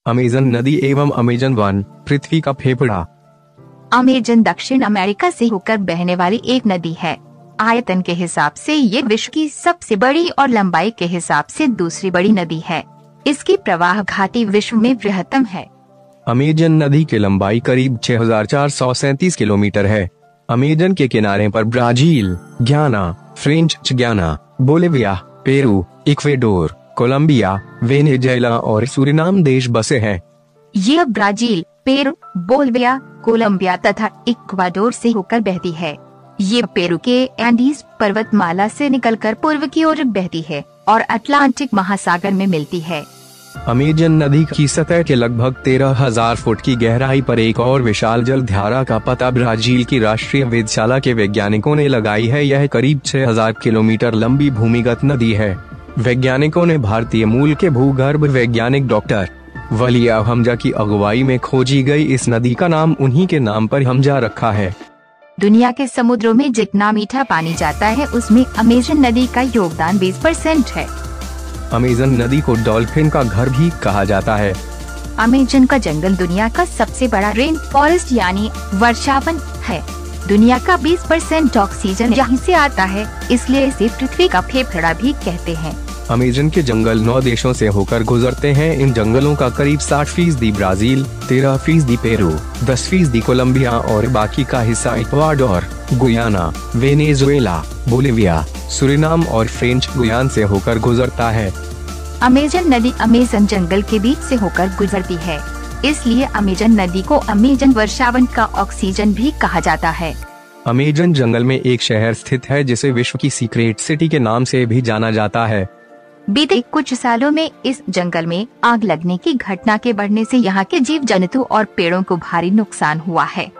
Amazon नदी एवं Amazon one पृथ्वी का फेफड़ा। अमेजन दक्षिण अमेरिका से होकर बहने वाली एक नदी है। आयतन के हिसाब से ये विश्व की सबसे बड़ी और लंबाई के हिसाब से दूसरी बड़ी नदी है। इसकी प्रवाह घाटी विश्व में बृहत्तम है। अमेजन नदी की लंबाई करीब 6437 किलोमीटर है। अमेजन के किनारे पर Brazil, Guyana, French Guiana, Bolivia, Peru, Ecuador, Colombia, Venezuela और सूरिनाम देश बसे हैं। यह ब्राजील, पेरू, बोलिविया, कोलंबिया तथा इक्वाडोर से होकर बहती है। ये पेरू के एंडीज पर्वतमाला से निकलकर पूर्व की ओर बहती है और अटलांटिक महासागर में मिलती है। अमेजन नदी की सतह के लगभग 13,000 फुट की गहराई पर एक और विशाल जल धारा का पता ब्राजील की राष्ट्रीय वेधशाला के वैज्ञानिकों ने लगाई है। यह करीब 6,000 किलोमीटर लंबी भूमिगत नदी है। वैज्ञानिकों ने भारतीय मूल के भूगर्भ वैज्ञानिक डॉक्टर वलिया हमजा की अगुवाई में खोजी गई इस नदी का नाम उन्हीं के नाम पर हमजा रखा है। दुनिया के समुद्रों में जितना मीठा पानी जाता है उसमें अमेजन नदी का योगदान 20% है। अमेजन नदी को डॉल्फिन का घर भी कहा जाता है। अमेजन का जंगल दुनिया का सबसे बड़ा रेन फॉरेस्ट यानी वर्षावन है। दुनिया का 20% ऑक्सीजन यहीं से आता है, इसलिए इसे पृथ्वी का फेफड़ा भी कहते हैं। अमेजन के जंगल 9 देशों से होकर गुजरते हैं। इन जंगलों का करीब 60% ब्राजील, 13% पेरू, 10% कोलंबिया और बाकी का हिस्सा Ecuador, Guyana, Venezuela, Bolivia, Suriname और फ्रेंच गुयाना से होकर गुजरता है। अमेजन नदी अमेजन जंगल के बीच से होकर गुजरती है, इसलिए अमेजन नदी को अमेजन वर्षावन का ऑक्सीजन भी कहा जाता है। अमेजन जंगल में एक शहर स्थित है जिसे विश्व की सीक्रेट सिटी के नाम से भी जाना जाता है। बीते कुछ सालों में इस जंगल में आग लगने की घटना के बढ़ने से यहाँ के जीव जंतु और पेड़ों को भारी नुकसान हुआ है।